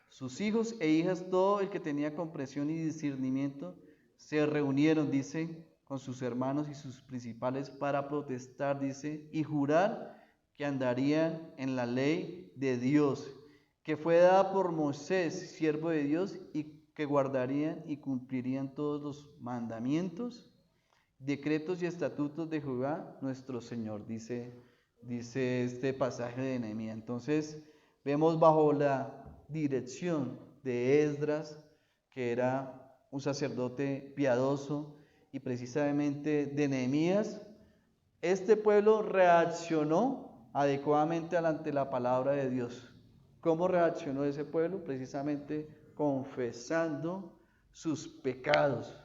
sus hijos e hijas, todo el que tenía comprensión y discernimiento, se reunieron, dice, con sus hermanos y sus principales para protestar, dice, y jurar que andarían en la ley de Dios, que fue dada por Moisés, siervo de Dios, y que guardarían y cumplirían todos los mandamientos, decretos y estatutos de Jehová nuestro Señor, dice este pasaje de Nehemías. Entonces, vemos bajo la dirección de Esdras, que era un sacerdote piadoso, y precisamente de Nehemías, este pueblo reaccionó adecuadamente ante la palabra de Dios. ¿Cómo reaccionó ese pueblo? Precisamente confesando sus pecados,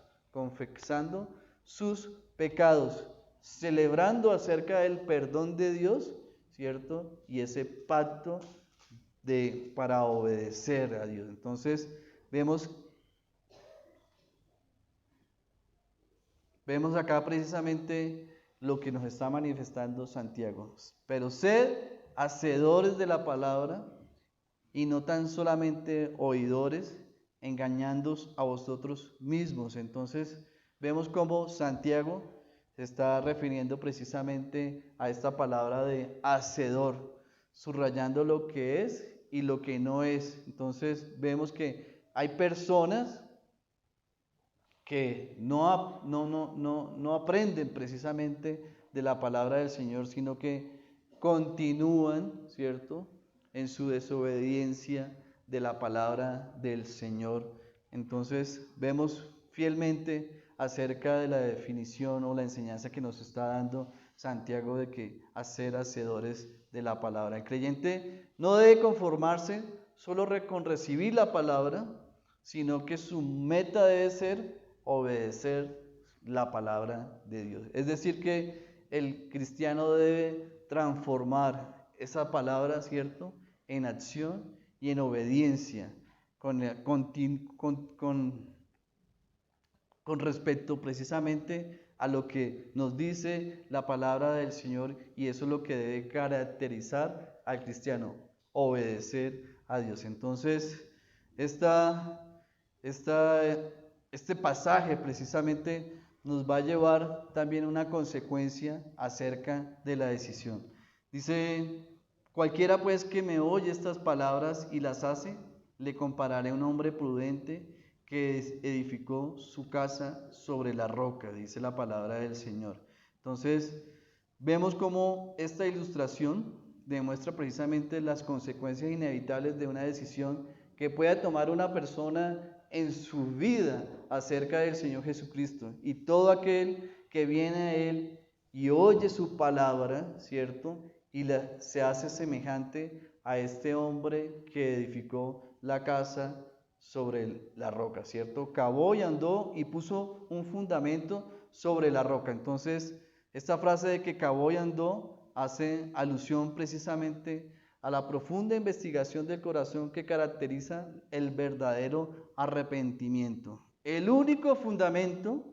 celebrando acerca del perdón de Dios, ¿cierto? Y ese pacto para obedecer a Dios. Entonces, vemos acá precisamente lo que nos está manifestando Santiago. Pero sed hacedores de la palabra y no tan solamente oidores, engañándoos a vosotros mismos. Entonces, vemos cómo Santiago se está refiriendo precisamente a esta palabra de hacedor, subrayando lo que es y lo que no es. Entonces, vemos que hay personas que no aprenden precisamente de la palabra del Señor, sino que continúan, ¿cierto?, en su desobediencia de la palabra del Señor. Entonces, vemos fielmente acerca de la definición o la enseñanza que nos está dando Santiago de que hacer hacedores de la palabra. El creyente no debe conformarse solo con recibir la palabra, sino que su meta debe ser obedecer la palabra de Dios. Es decir, que el cristiano debe transformar esa palabra, ¿cierto?, en acción y en obediencia, con respecto precisamente a lo que nos dice la palabra del Señor, y eso es lo que debe caracterizar al cristiano: obedecer a Dios. Entonces, este pasaje precisamente nos va a llevar también a una consecuencia acerca de la decisión. Dice: cualquiera pues que me oye estas palabras y las hace, le compararé a un hombre prudente que edificó su casa sobre la roca, dice la palabra del Señor. Entonces, vemos cómo esta ilustración demuestra precisamente las consecuencias inevitables de una decisión que pueda tomar una persona en su vida acerca del Señor Jesucristo. Y todo aquel que viene a Él y oye su palabra, ¿cierto?, y se hace semejante a este hombre que edificó la casa sobre la roca, ¿cierto? Cavó y andó y puso un fundamento sobre la roca. Entonces, esta frase de que cavó y andó hace alusión precisamente a la profunda investigación del corazón que caracteriza el verdadero arrepentimiento. El único fundamento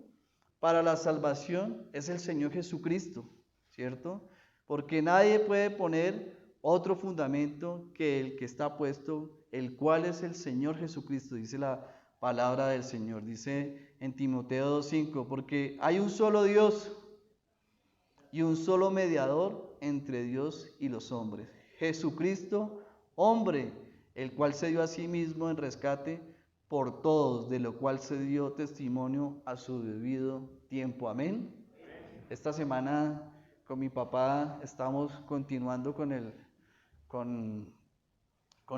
para la salvación es el Señor Jesucristo, ¿cierto? Porque nadie puede poner otro fundamento que el que está puesto, el cual es el Señor Jesucristo, dice la palabra del Señor. Dice en Timoteo 2:5, porque hay un solo Dios y un solo mediador entre Dios y los hombres, Jesucristo, hombre, el cual se dio a sí mismo en rescate por todos, de lo cual se dio testimonio a su debido tiempo. Amén. Esta semana con mi papá estamos continuando con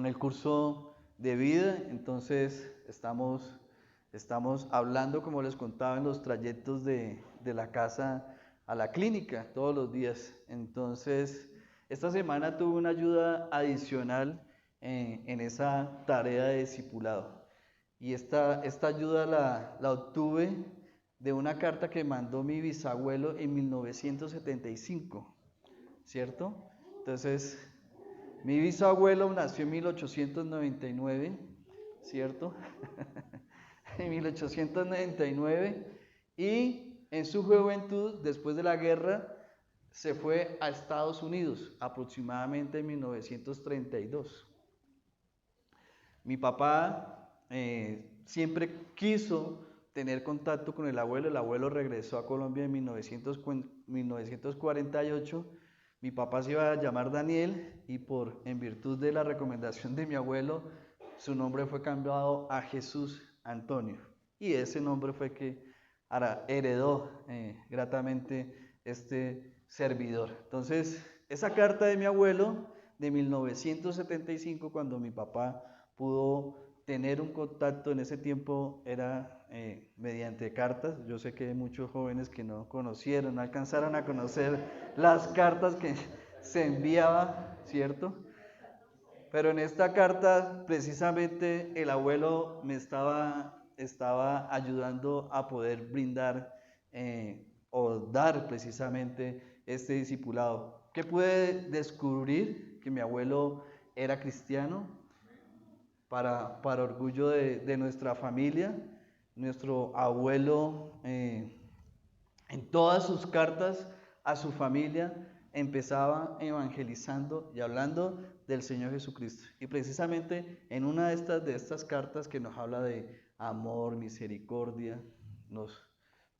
el curso de vida, entonces estamos hablando, como les contaba, en los trayectos de la casa a la clínica todos los días. Entonces, esta semana tuve una ayuda adicional en esa tarea de discipulado. Y esta ayuda la obtuve de una carta que mandó mi bisabuelo en 1975, ¿cierto? Entonces, mi bisabuelo nació en 1899, ¿cierto? En 1899, y en su juventud, después de la guerra, se fue a Estados Unidos, aproximadamente en 1932. Mi papá siempre quiso tener contacto con el abuelo regresó a Colombia en 1948. Mi papá se iba a llamar Daniel y en virtud de la recomendación de mi abuelo, su nombre fue cambiado a Jesús Antonio. Y ese nombre fue que heredó gratamente este servidor. Entonces, esa carta de mi abuelo de 1975, cuando mi papá pudo tener un contacto en ese tiempo, era mediante cartas. Yo sé que hay muchos jóvenes que no conocieron, no alcanzaron a conocer las cartas que se enviaba, ¿cierto? Pero en esta carta, precisamente, el abuelo me estaba ayudando a poder brindar o dar precisamente este discipulado. ¿Qué pude descubrir? Que mi abuelo era cristiano, para orgullo de nuestra familia. Nuestro abuelo, en todas sus cartas a su familia, empezaba evangelizando y hablando del Señor Jesucristo. Y precisamente en una de estas cartas que nos habla de amor, misericordia, nos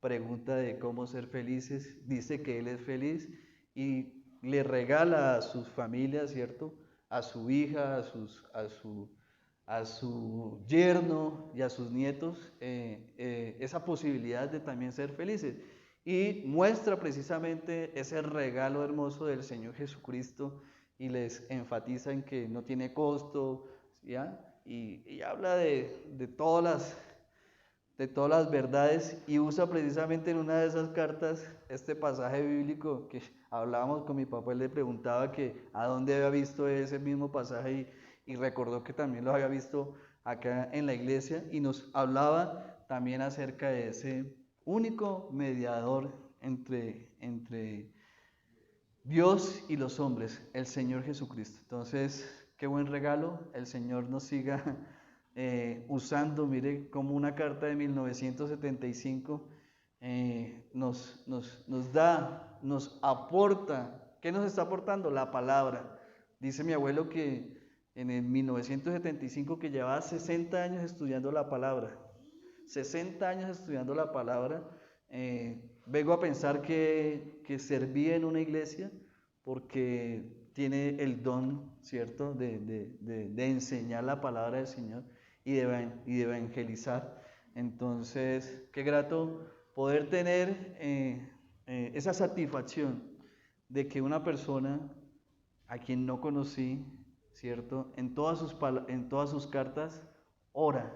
pregunta de cómo ser felices, dice que Él es feliz y le regala a sus familias, ¿cierto? A su hija, a su yerno y a sus nietos esa posibilidad de también ser felices. Y muestra precisamente ese regalo hermoso del Señor Jesucristo y les enfatiza en que no tiene costo, ¿ya? Y habla de todas las verdades, y usa precisamente en una de esas cartas este pasaje bíblico que hablábamos con mi papá. Él le preguntaba que a dónde había visto ese mismo pasaje y recordó que también lo había visto acá en la iglesia, y nos hablaba también acerca de ese único mediador entre Dios y los hombres, el Señor Jesucristo. Entonces, qué buen regalo. El Señor nos siga usando. Mire, como una carta de 1975 nos aporta. ¿Qué nos está aportando? La palabra. Dice mi abuelo que en el 1975, que llevaba 60 años estudiando la palabra. 60 años estudiando la palabra. Vengo a pensar que servía en una iglesia porque tiene el don, ¿cierto?, de enseñar la palabra del Señor y de evangelizar. Entonces, qué grato poder tener esa satisfacción de que una persona a quien no conocí, ¿cierto?, en todas sus cartas ora,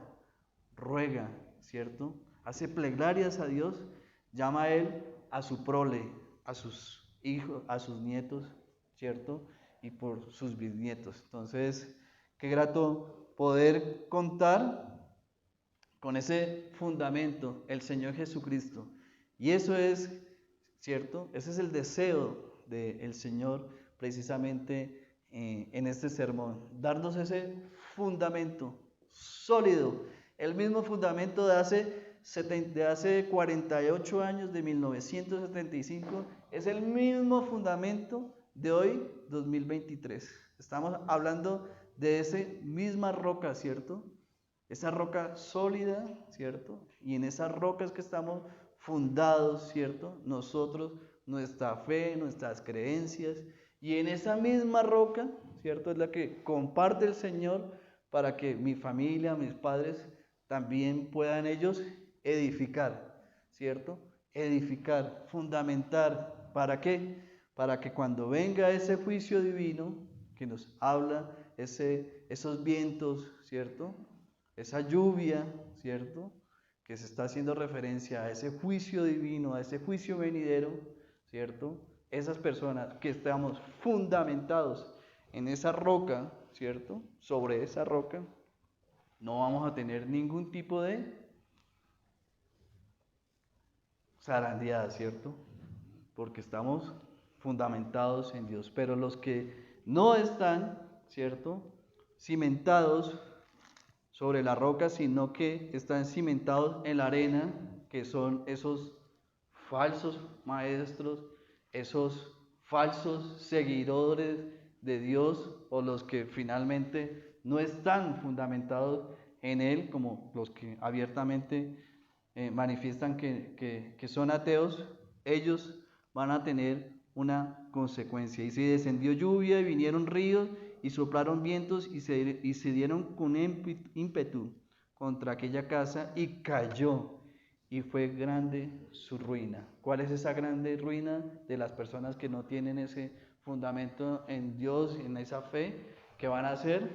ruega, ¿cierto?, hace plegarias a Dios, llama a Él a su prole, a sus hijos, a sus nietos, ¿cierto?, y por sus bisnietos. Entonces, qué grato poder contar con ese fundamento, el Señor Jesucristo. Y eso es, ¿cierto?, ese es el deseo del Señor precisamente en este sermón, darnos ese fundamento sólido, el mismo fundamento de hace 48 años, de 1975, es el mismo fundamento de hoy, 2023. Estamos hablando de esa misma roca, ¿cierto? Esa roca sólida, ¿cierto? Y en esas rocas que estamos fundados, ¿cierto? Nosotros, nuestra fe, nuestras creencias, y en esa misma roca, ¿cierto?, es la que comparte el Señor para que mi familia, mis padres, también puedan ellos edificar, ¿cierto? Edificar, fundamentar. ¿Para qué? Para que cuando venga ese juicio divino que nos habla, esos vientos, ¿cierto? Esa lluvia, ¿cierto? Que se está haciendo referencia a ese juicio divino, a ese juicio venidero, ¿cierto? Esas personas que estamos fundamentados en esa roca, ¿cierto? Sobre esa roca, no vamos a tener ningún tipo de zarandeada, ¿cierto? Porque estamos fundamentados en Dios. Pero los que no están, ¿cierto? Cimentados sobre la roca, sino que están cimentados en la arena, que son esos falsos maestros, esos falsos seguidores de Dios, o los que finalmente no están fundamentados en Él, como los que abiertamente manifiestan que son ateos. Ellos van a tener una consecuencia. Y se descendió lluvia y vinieron ríos y soplaron vientos y se dieron con ímpetu contra aquella casa y cayó, y fue grande su ruina. ¿Cuál es esa grande ruina de las personas que no tienen ese fundamento en Dios, en esa fe? ¿Qué van a hacer?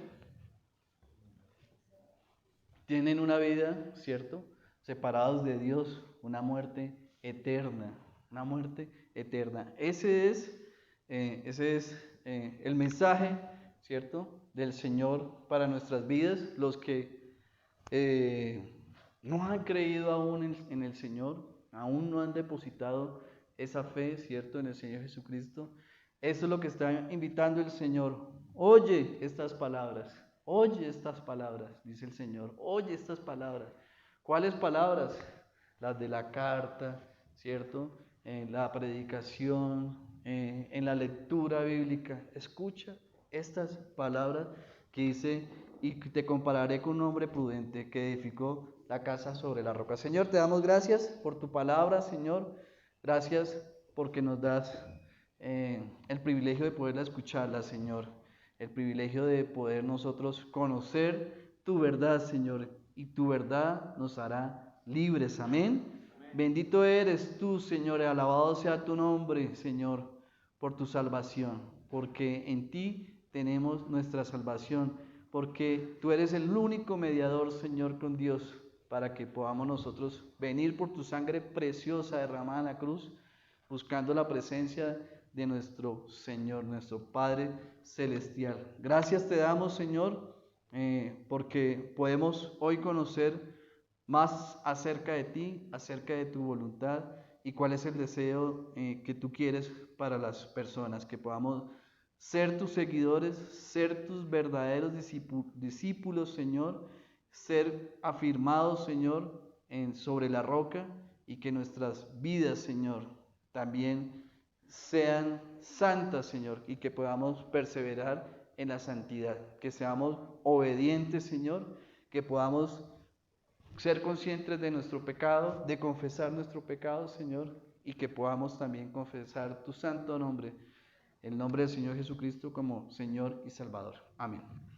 Tienen una vida, ¿cierto?, separados de Dios, una muerte eterna, una muerte eterna. Ese es el mensaje, ¿cierto?, del Señor para nuestras vidas. Los que no han creído aún en el Señor, aún no han depositado esa fe, ¿cierto?, en el Señor Jesucristo. Eso es lo que está invitando el Señor. Oye estas palabras. Oye estas palabras, dice el Señor. Oye estas palabras. ¿Cuáles palabras? Las de la carta, ¿cierto? En la predicación, en la lectura bíblica. Escucha estas palabras que dice: y te compararé con un hombre prudente que edificó la casa sobre la roca. Señor, te damos gracias por tu palabra, Señor. Gracias porque nos das el privilegio de poderla escucharla, Señor. El privilegio de poder nosotros conocer tu verdad, Señor, y tu verdad nos hará libres. Amén. Bendito eres tú, Señor, y alabado sea tu nombre, Señor, por tu salvación, porque en ti tenemos nuestra salvación, porque tú eres el único mediador, Señor, con Dios, para que podamos nosotros venir por tu sangre preciosa derramada en la cruz, buscando la presencia de nuestro Señor, nuestro Padre Celestial. Gracias te damos, Señor, porque podemos hoy conocer más acerca de ti, acerca de tu voluntad y cuál es el deseo que tú quieres para las personas, que podamos ser tus seguidores, ser tus verdaderos discípulos, Señor, ser afirmados, Señor, sobre la roca, y que nuestras vidas, Señor, también sean santas, Señor, y que podamos perseverar en la santidad, que seamos obedientes, Señor, que podamos ser conscientes de nuestro pecado, de confesar nuestro pecado, Señor, y que podamos también confesar tu santo nombre, el nombre del Señor Jesucristo, como Señor y Salvador. Amén.